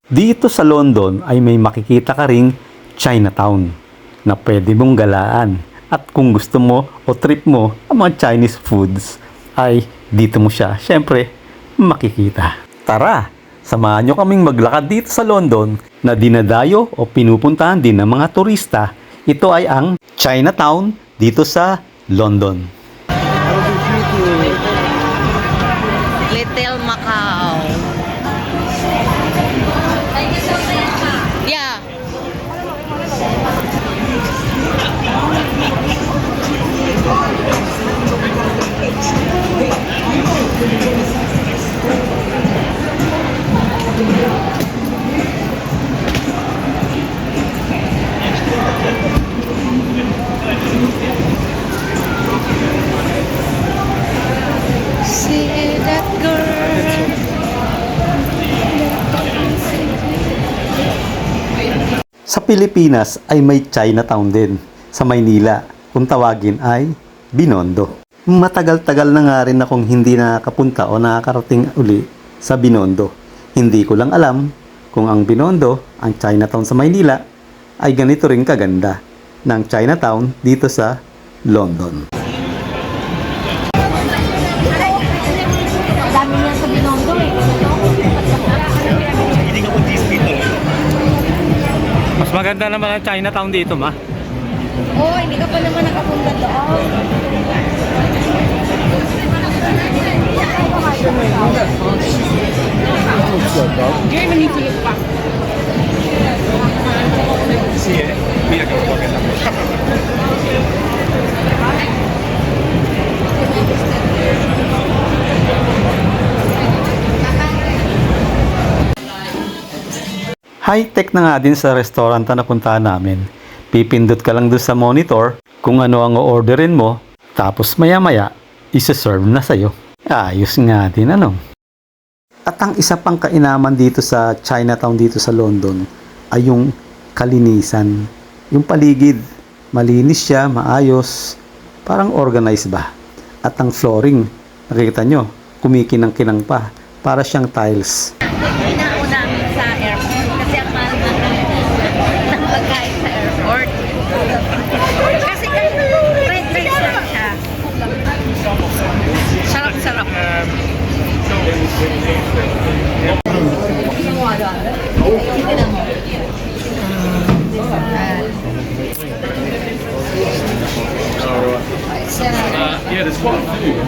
Dito sa London ay may makikita ka ring Chinatown na pwede mong galaan. At kung gusto mo o trip mo ang mga Chinese foods ay dito mo siya syempre makikita. Tara, samahan nyo kaming maglakad dito sa London na dinadayo o pinupuntahan din ng mga turista. Ito ay ang Chinatown dito sa London. Little Macau. Yeah. See that girl. Sa Pilipinas ay may Chinatown din sa Maynila. Kung tawagin ay Binondo. Matagal-tagal na nga rin akong hindi nakakapunta o nakakarating uli sa Binondo. Hindi ko lang alam kung ang Binondo, ang Chinatown sa Maynila, ay ganito rin kaganda ng Chinatown dito sa London. Dami niya sa Binondo eh. Mas maganda naman ang Chinatown dito, ma. Oo, hindi ka pa naman nakapunta doon. Germany to pa. High-tech na nga din sa restaurant na napuntahan namin. Pipindot ka lang doon sa monitor kung ano ang orderin mo, tapos maya-maya, isa-serve na sa'yo. Ayos nga din, ano? At ang isa pang kainaman dito sa Chinatown dito sa London ay yung kalinisan. Yung paligid, malinis siya, maayos, parang organized ba? At ang flooring, nakikita nyo, kumikinang-kinang pa, para siyang tiles. Inauna sa airport kasi ang mahal ng pagkain sa airport. Kasi fried rice lang siya. Sarap-sarap. Yeah, there's quite a few.